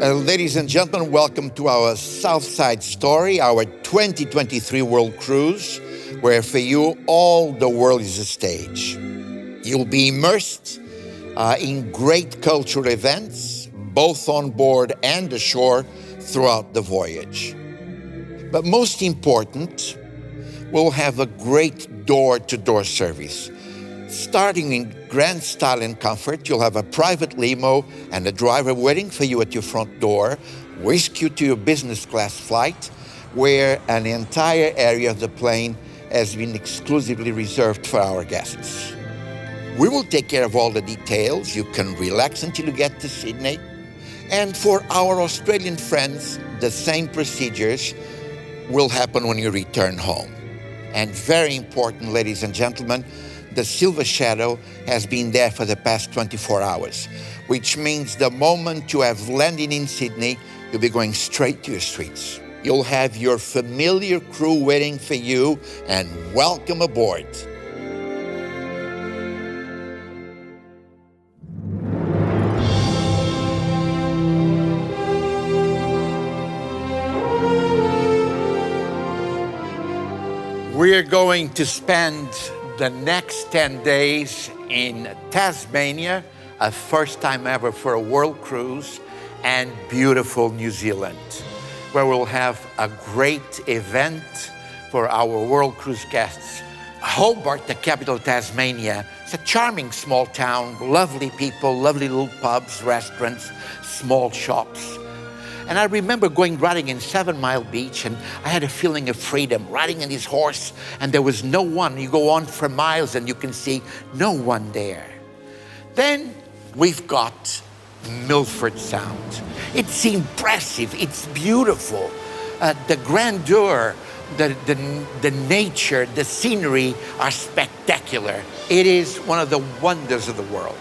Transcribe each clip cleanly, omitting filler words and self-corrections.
Ladies and gentlemen, welcome to our Southside Story, our 2023 World Cruise, where for you, all the world is a stage. You'll be immersed in great cultural events, both on board and ashore, throughout the voyage. But most important, we'll have a great door-to-door service. Starting in grand style and comfort, you'll have a private limo and a driver waiting for you at your front door, whisk you to your business class flight, where an entire area of the plane has been exclusively reserved for our guests. We will take care of all the details. You can relax until you get to Sydney. And for our Australian friends, the same procedures will happen when you return home. And very important, ladies and gentlemen, the Silver Shadow has been there for the past 24 hours, which means the moment you have landed in Sydney, you'll be going straight to your suites. You'll have your familiar crew waiting for you, and welcome aboard. We're going to spend the next 10 days in Tasmania, a first time ever for a world cruise, and beautiful New Zealand, where we'll have a great event for our world cruise guests. Hobart, the capital of Tasmania, it's a charming small town, lovely people, lovely little pubs, restaurants, small shops. And I remember riding in 7 Mile Beach, and I had a feeling of freedom, riding on this horse, and there was no one. You go on for miles and you can see no one there. Then we've got Milford Sound. It's impressive, it's beautiful. The grandeur, the nature, the scenery are spectacular. It is one of the wonders of the world,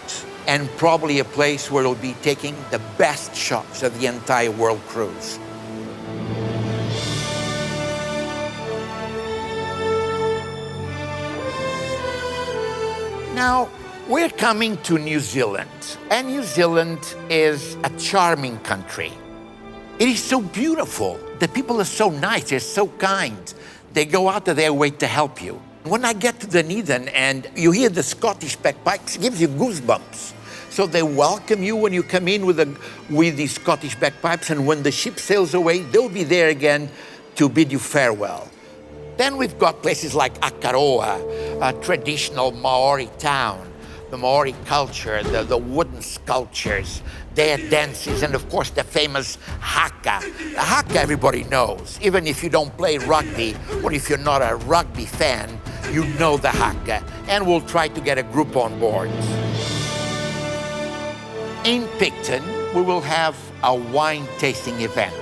and probably a place where we'll be taking the best shots of the entire world cruise. Now, we're coming to New Zealand, and New Zealand is a charming country. It is so beautiful. The people are so nice, they're so kind. They go out of their way to help you. When I get to Dunedin and you hear the Scottish bagpipes, it gives you goosebumps. So they welcome you when you come in with the Scottish bagpipes, and when the ship sails away, they'll be there again to bid you farewell. Then we've got places like Akaroa, a traditional Maori town, the Maori culture, the wooden sculptures, their dances, and of course the famous haka. The haka everybody knows. Even if you don't play rugby, or if you're not a rugby fan, you know the haka. And we'll try to get a group on board. In Picton, we will have a wine tasting event.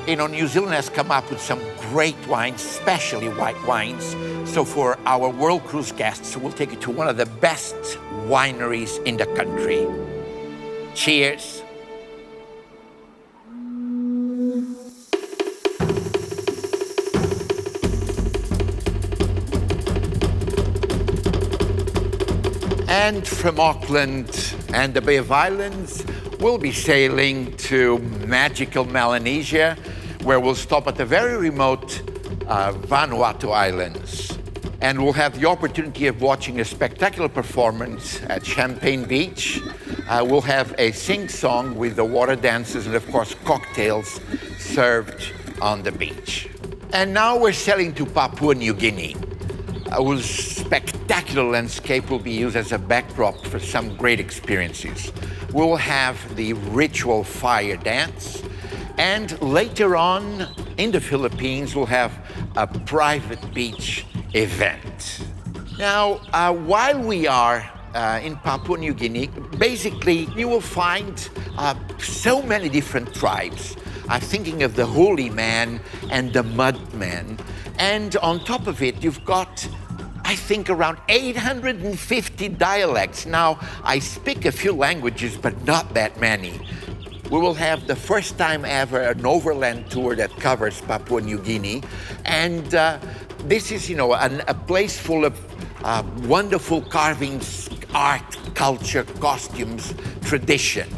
You know, New Zealand has come up with some great wines, especially white wines. So for our World Cruise guests, we'll take you to one of the best wineries in the country. Cheers. And from Auckland and the Bay of Islands, we'll be sailing to magical Melanesia, where we'll stop at the very remote Vanuatu Islands. And we'll have the opportunity of watching a spectacular performance at Champagne Beach. We'll have a sing-song with the water dances and, of course, cocktails served on the beach. And now we're sailing to Papua New Guinea. A spectacular landscape will be used as a backdrop for some great experiences. We'll have the ritual fire dance, and later on in the Philippines, we'll have a private beach event. Now, while we are in Papua New Guinea, basically you will find so many different tribes. I'm thinking of the Holy Man and the Mud Man. And on top of it, you've got, I think, around 850 dialects. Now, I speak a few languages, but not that many. We will have the first time ever an overland tour that covers Papua New Guinea. And this is, a place full of wonderful carvings, art, culture, costumes, tradition.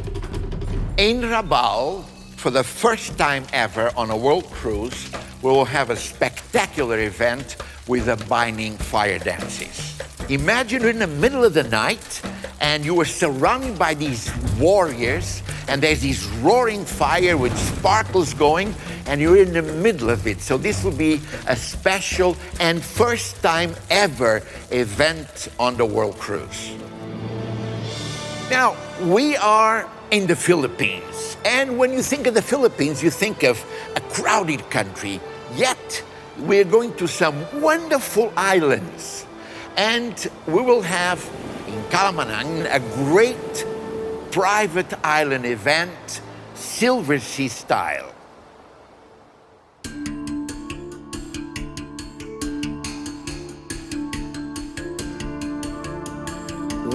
In Rabaul, for the first time ever on a world cruise, we will have a spectacular event with the binding fire dances. Imagine you're in the middle of the night and you are surrounded by these warriors, and there's this roaring fire with sparkles going, and you're in the middle of it. So this will be a special and first time ever event on the world cruise. Now, we are in the Philippines, and when you think of the Philippines, you think of a crowded country, yet we're going to some wonderful islands. And we will have in Calamanan a great private island event, Silversea style.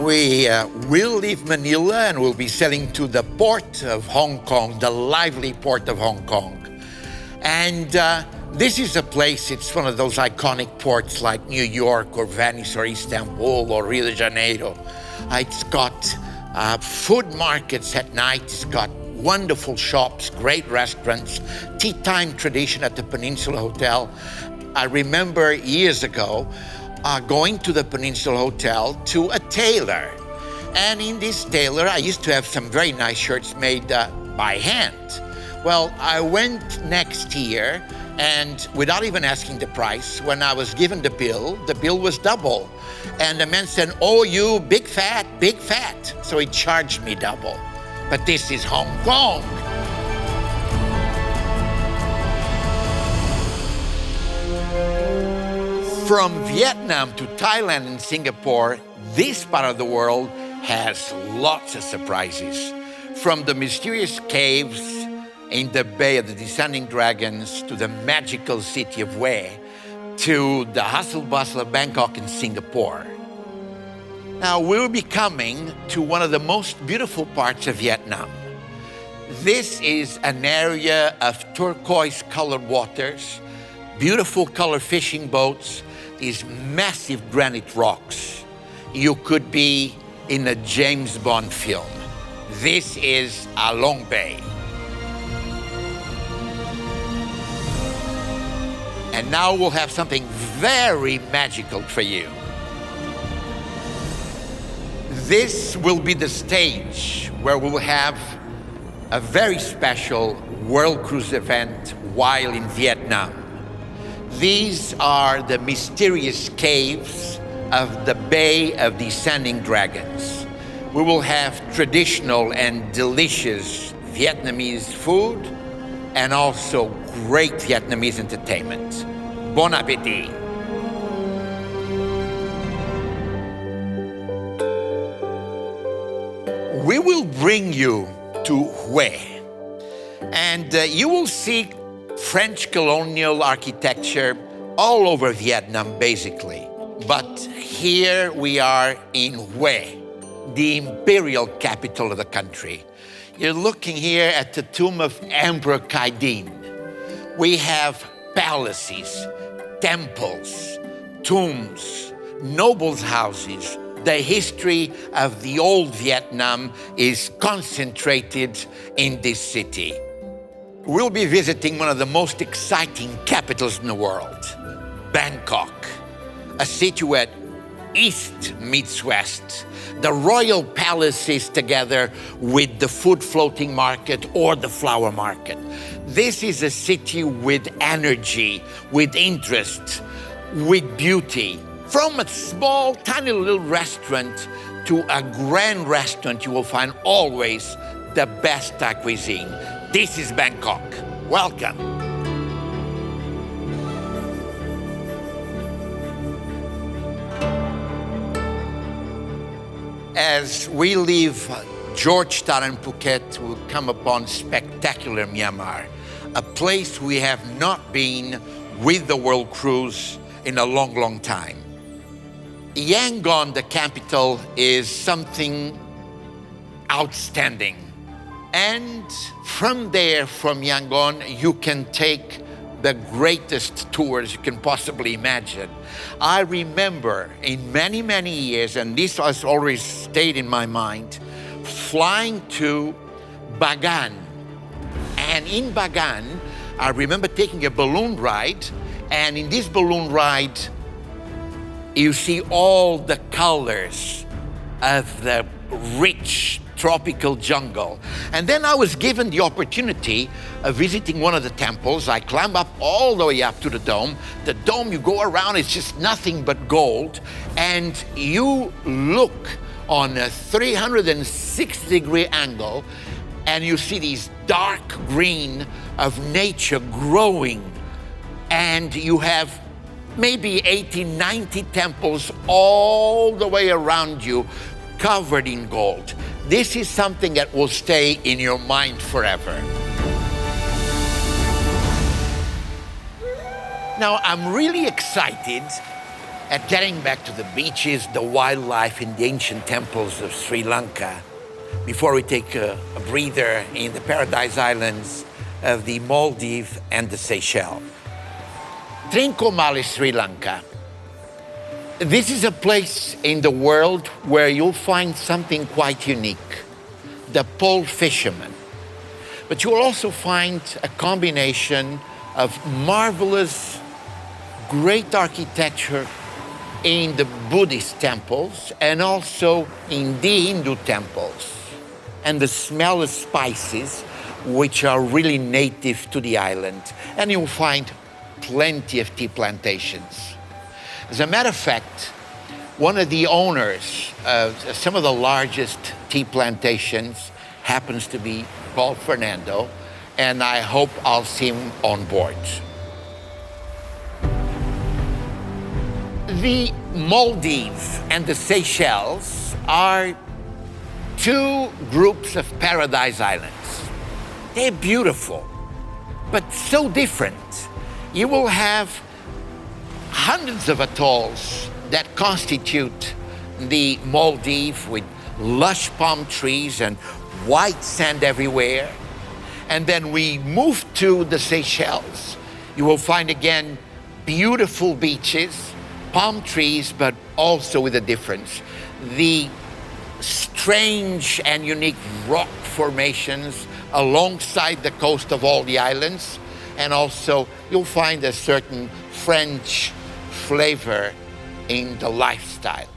We will leave Manila and we'll be sailing to the port of Hong Kong, the lively port of Hong Kong. And this is a place, it's one of those iconic ports like New York or Venice or Istanbul or Rio de Janeiro. It's got food markets at night, it's got wonderful shops, great restaurants, tea time tradition at the Peninsula Hotel. I remember years ago going to the Peninsula Hotel to a tailor. And in this tailor, I used to have some very nice shirts made by hand. Well, I went next year, and without even asking the price, when I was given the bill was double. And the man said, "Oh, you big fat, big fat." So he charged me double. But this is Hong Kong. From Vietnam to Thailand and Singapore, this part of the world has lots of surprises. From the mysterious caves in the Bay of the Descending Dragons to the magical city of Hue to the hustle bustle of Bangkok and Singapore. Now we'll be coming to one of the most beautiful parts of Vietnam. This is an area of turquoise colored waters, beautiful colored fishing boats, these massive granite rocks. You could be in a James Bond film. This is Long Bay. And now we'll have something very magical for you. This will be the stage where we'll have a very special world cruise event while in Vietnam. These are the mysterious caves of the Bay of Descending Dragons. We will have traditional and delicious Vietnamese food and also great Vietnamese entertainment. Bon appétit! We will bring you to Hue, and you will see French colonial architecture all over Vietnam, basically. But here we are in Hue, the imperial capital of the country. You're looking here at the tomb of Emperor Khai Dinh. We have palaces, temples, tombs, nobles' houses. The history of the old Vietnam is concentrated in this city. We'll be visiting one of the most exciting capitals in the world, Bangkok, a city where East meets West. The royal palaces together with the food floating market or the flower market. This is a city with energy, with interest, with beauty. From a small, tiny little restaurant to a grand restaurant, you will find always the best Thai cuisine. This is Bangkok. Welcome. As we leave Georgetown and Phuket, we'll come upon spectacular Myanmar, a place we have not been with the world cruise in a long, long time. Yangon, the capital, is something outstanding. And from there, from Yangon, you can take the greatest tours you can possibly imagine. I remember in many, many years, and this has always stayed in my mind, flying to Bagan. And in Bagan, I remember taking a balloon ride, and in this balloon ride, you see all the colors of the rich tropical jungle. And then I was given the opportunity of visiting one of the temples. I climbed up all the way up to the dome. The dome, you go around, it's just nothing but gold. And you look on a 360-degree angle, and you see these dark green of nature growing. And you have maybe 80, 90 temples all the way around you, covered in gold. This is something that will stay in your mind forever. Now, I'm really excited at getting back to the beaches, the wildlife, and the ancient temples of Sri Lanka before we take a breather in the Paradise Islands of the Maldives and the Seychelles. Trincomalee, Sri Lanka. This is a place in the world where you'll find something quite unique, the pole fisherman. But you will also find a combination of marvelous, great architecture in the Buddhist temples and also in the Hindu temples, and the smell of spices, which are really native to the island. And you'll find plenty of tea plantations. As a matter of fact, one of the owners of some of the largest tea plantations happens to be called Fernando, and I hope I'll see him on board. The Maldives and the Seychelles are two groups of paradise islands. They're beautiful, but so different. You will have hundreds of atolls that constitute the Maldives, with lush palm trees and white sand everywhere. And then we move to the Seychelles. You will find again beautiful beaches, palm trees, but also with a difference. The strange and unique rock formations alongside the coast of all the islands. And also you'll find a certain French flavor in the lifestyle.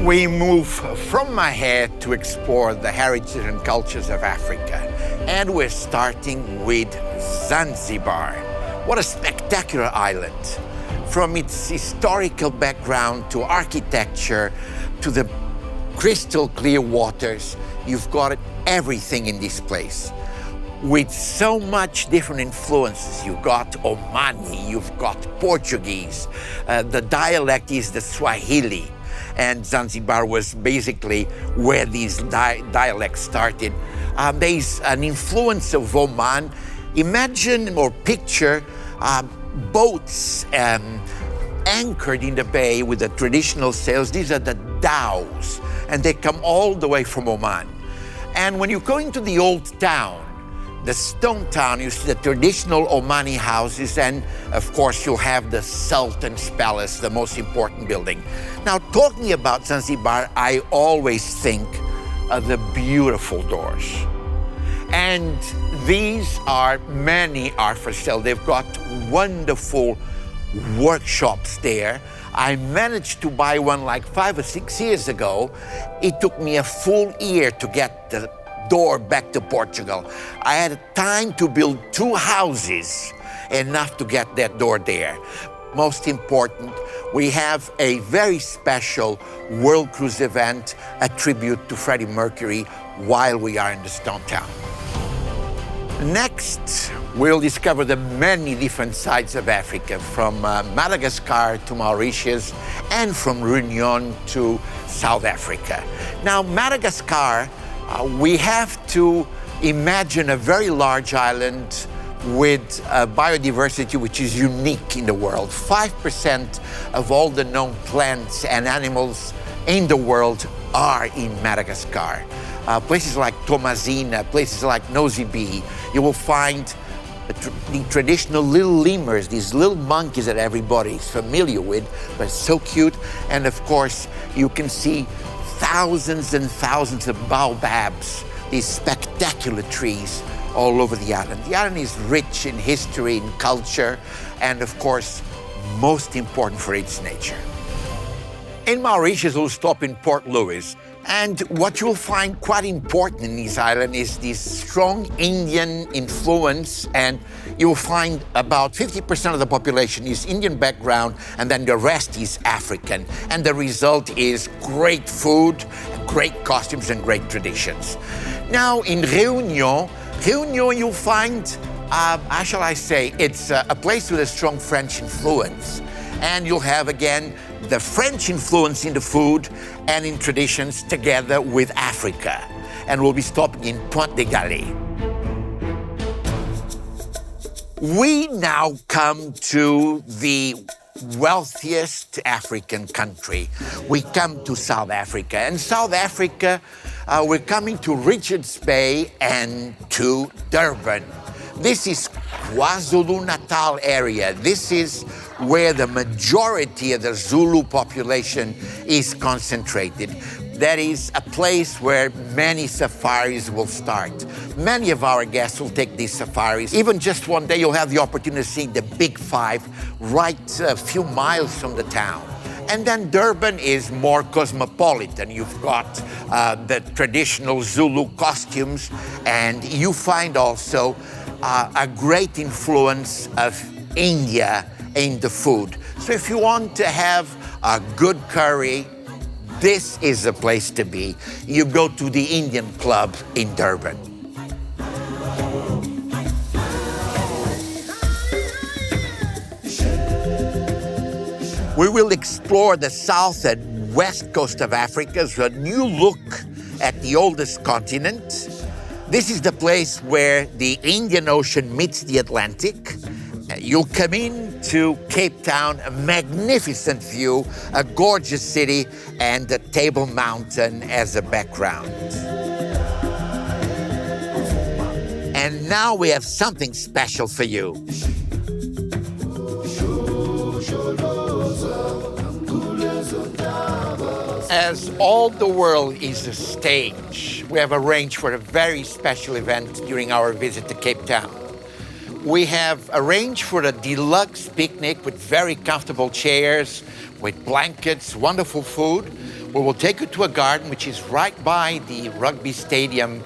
We move from Mahé to explore the heritage and cultures of Africa. And we're starting with Zanzibar. What a spectacular island. From its historical background to architecture to the crystal clear waters, you've got everything in this place. With so much different influences, you've got Omani, you've got Portuguese, the dialect is the Swahili, and Zanzibar was basically where these dialects started. There's an influence of Oman. Imagine or picture boats anchored in the bay with the traditional sails. These are the dhows, and they come all the way from Oman. And when you go into the old town, the stone town, you see the traditional Omani houses, and of course you'll have the Sultan's Palace, the most important building. Now, talking about Zanzibar, I always think of the beautiful doors. And many are for sale. They've got wonderful workshops there. I managed to buy one like 5 or 6 years ago. It took me a full year to get the door back to Portugal. I had time to build 2 houses, enough to get that door there. Most important, we have a very special World Cruise event, a tribute to Freddie Mercury, while we are in the stone town. Next, we'll discover the many different sides of Africa, from Madagascar to Mauritius, and from Réunion to South Africa. Now, Madagascar, we have to imagine a very large island with biodiversity which is unique in the world. 5% of all the known plants and animals in the world are in Madagascar. Places like Tomazina, places like Nosy Be, you will find the traditional little lemurs, these little monkeys that everybody's familiar with, but so cute. And of course, you can see thousands and thousands of baobabs, these spectacular trees all over the island. The island is rich in history and culture, and of course, most important for its nature. In Mauritius, we'll stop in Port Louis. And what you'll find quite important in this island is this strong Indian influence, and you'll find about 50% of the population is Indian background, and then the rest is African. And the result is great food, great costumes, and great traditions. Now, in Réunion you'll find, how shall I say, it's a place with a strong French influence. And you'll have, again, the French influence in the food and in traditions together with Africa. And we'll be stopping in Pointe de Galle. We now come to the wealthiest African country. We come to South Africa. And South Africa, we're coming to Richards Bay and to Durban. This is KwaZulu-Natal area. This is where the majority of the Zulu population is concentrated. That is a place where many safaris will start. Many of our guests will take these safaris. Even just one day, you'll have the opportunity to see the Big Five right a few miles from the town. And then Durban is more cosmopolitan. You've got the traditional Zulu costumes, and you find also a great influence of India in the food. So if you want to have a good curry, this is the place to be. You go to the Indian Club in Durban. We will explore the south and west coast of Africa, so a new look at the oldest continent. This is the place where the Indian Ocean meets the Atlantic. You'll come in to Cape Town, a magnificent view, a gorgeous city, and the Table Mountain as a background. And now we have something special for you. As all the world is a stage, we have arranged for a very special event during our visit to Cape Town. We have arranged for a deluxe picnic with very comfortable chairs, with blankets, wonderful food. We will take you to a garden which is right by the rugby stadium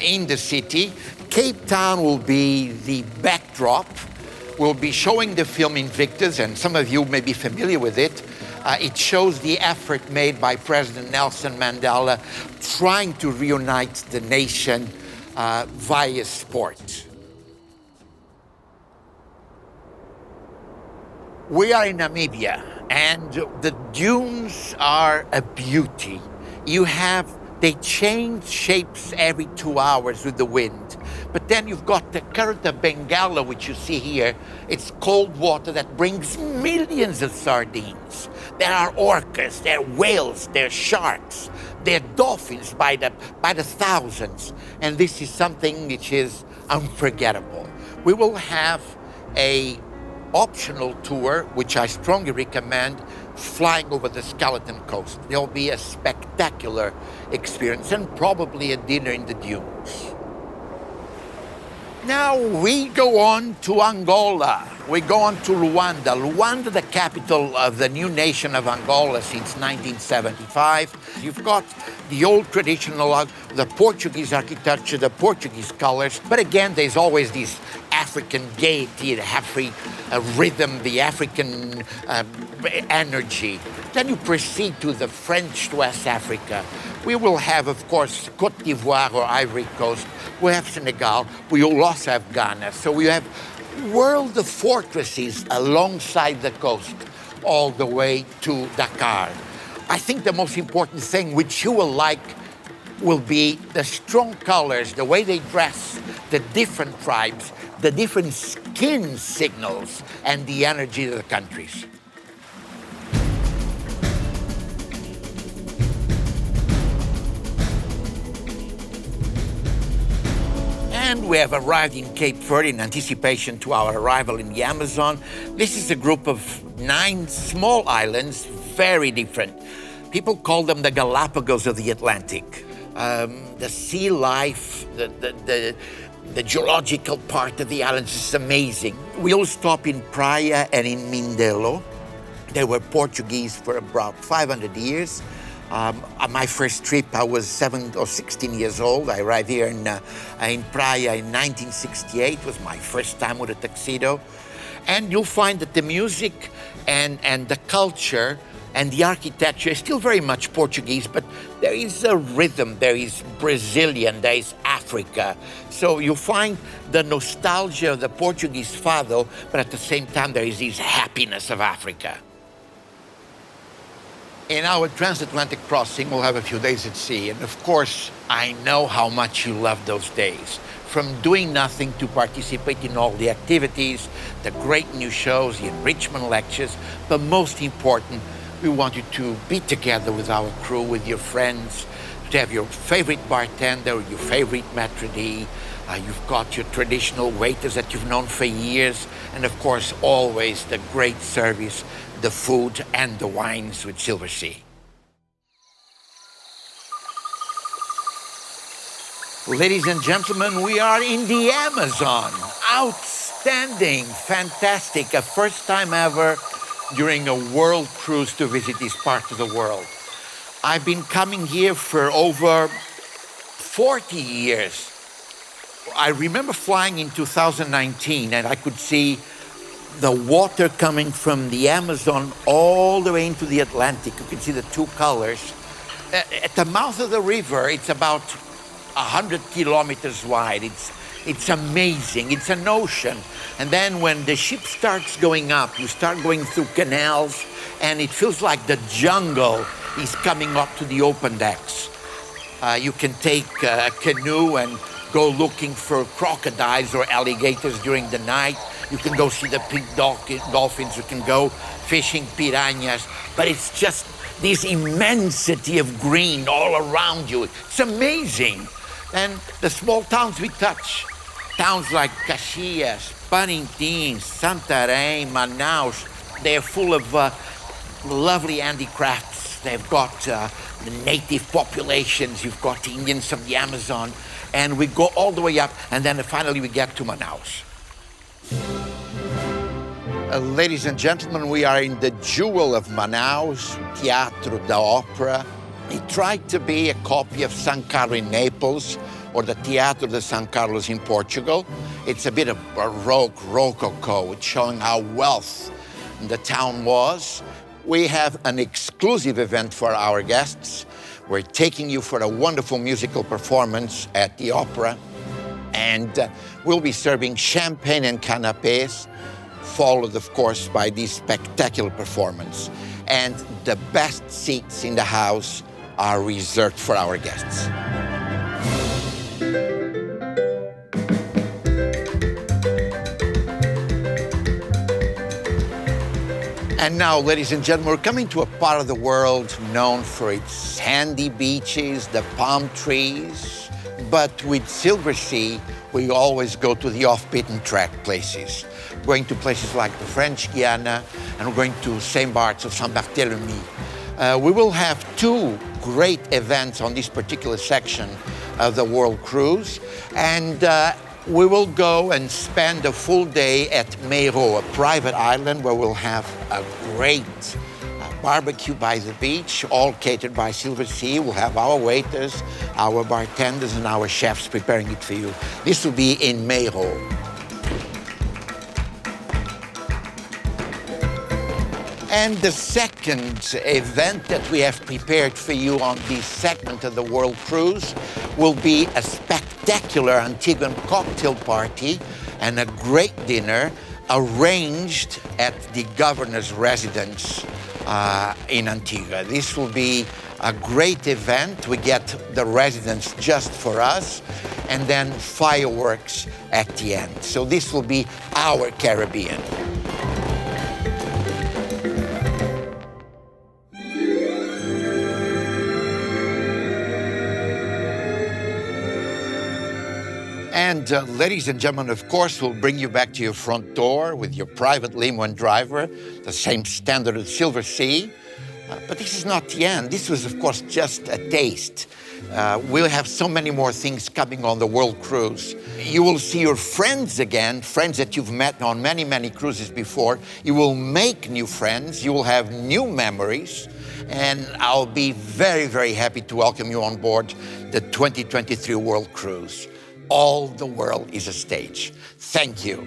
in the city. Cape Town will be the backdrop. We'll be showing the film Invictus, and some of you may be familiar with it. It shows the effort made by President Nelson Mandela trying to reunite the nation via sport. We are in Namibia, and the dunes are a beauty. They change shapes every 2 hours with the wind. But then you've got the current of Bengala, which you see here. It's cold water that brings millions of sardines. There are orcas, there are whales, there are sharks, there are dolphins by the thousands. And this is something which is unforgettable. We will have a optional tour, which I strongly recommend, flying over the Skeleton Coast. There'll be a spectacular experience and probably a dinner in the dunes. Now we go on to Angola. We go on to Luanda. Luanda, the capital of the new nation of Angola since 1975. You've got the old traditional, the Portuguese architecture, the Portuguese colors. But again, there's always this African gaiety, the Afri rhythm, the African energy. Then you proceed to the French West Africa. We will have, of course, Côte d'Ivoire or Ivory Coast. We have Senegal. We will also have Ghana. So we have world of fortresses alongside the coast, all the way to Dakar. I think the most important thing which you will like will be the strong colors, the way they dress, the different tribes, the different skin signals, and the energy of the countries. And we have arrived in Cape Verde in anticipation to our arrival in the Amazon. This is a group of 9 small islands, very different. People call them the Galapagos of the Atlantic. The sea life, the geological part of the islands is amazing. We'll stop in Praia and in Mindelo. They were Portuguese for about 500 years. On my first trip, I was 7 or 16 years old. I arrived here in Praia in 1968. It was my first time with a tuxedo. And you'll find that the music and the culture and the architecture is still very much Portuguese, but there is a rhythm, there is Brazilian, there is Africa. So you find the nostalgia of the Portuguese fado, but at the same time there is this happiness of Africa. In our transatlantic crossing, we'll have a few days at sea, and of course, I know how much you love those days. From doing nothing to participate in all the activities, the great new shows, the enrichment lectures, but most important, we want you to be together with our crew, with your friends, to have your favorite bartender, your favorite maitre d'. You've got your traditional waiters that you've known for years, and of course, always the great service, the food and the wines with Silversea. Ladies and gentlemen, we are in the Amazon. Outstanding, fantastic, a first time ever during a world cruise to visit this part of the world. I've been coming here for over 40 years. I remember flying in 2019 and I could see the water coming from the Amazon all the way into the Atlantic. You can see the 2 colors. At the mouth of the river, it's about 100 kilometers wide. It's amazing. It's an ocean. And then when the ship starts going up, you start going through canals, and it feels like the jungle is coming up to the open decks. You can take a canoe and go looking for crocodiles or alligators during the night. You can go see the pink dolphins. You can go fishing piranhas. But it's just this immensity of green all around you. It's amazing. And the small towns we touch, towns like Caxias, Parintins, Santarém, Manaus, they're full of lovely handicrafts. They've got the native populations. You've got Indians from the Amazon. And we go all the way up, and then finally we get to Manaus. Ladies and gentlemen, we are in the jewel of Manaus, Teatro da Ópera. It tried to be a copy of San Carlo in Naples, or the Teatro de San Carlos in Portugal. It's a bit of Baroque, Rococo. It's showing how wealthy the town was. We have an exclusive event for our guests. We're taking you for a wonderful musical performance at the opera. And we'll be serving champagne and canapés, followed, of course, by this spectacular performance. And the best seats in the house are reserved for our guests. And now, ladies and gentlemen, we're coming to a part of the world known for its sandy beaches, the palm trees. But with Silversea, we always go to the off-beaten track places. We're going to places like the French Guiana, and we're going to St. Bart's of Saint Barthélemy. We will have 2 great events on this particular section of the World Cruise. And we will go and spend a full day at Meiro, a private island where we'll have a great barbecue by the beach, all catered by Silversea. We'll have our waiters, our bartenders, and our chefs preparing it for you. This will be in Meiro. And the second event that we have prepared for you on this segment of the World Cruise will be a spectacular Antiguan cocktail party and a great dinner arranged at the governor's residence in Antigua. This will be a great event. We get the residence just for us, and then fireworks at the end. So this will be our Caribbean. And ladies and gentlemen, of course, we'll bring you back to your front door with your private limo and driver, the same standard as Silversea. But this is not the end. This was, of course, just a taste. We'll have so many more things coming on the World Cruise. You will see your friends again, friends that you've met on many, many cruises before. You will make new friends. You will have new memories. And I'll be very, very happy to welcome you on board the 2023 World Cruise. All the world is a stage. Thank you.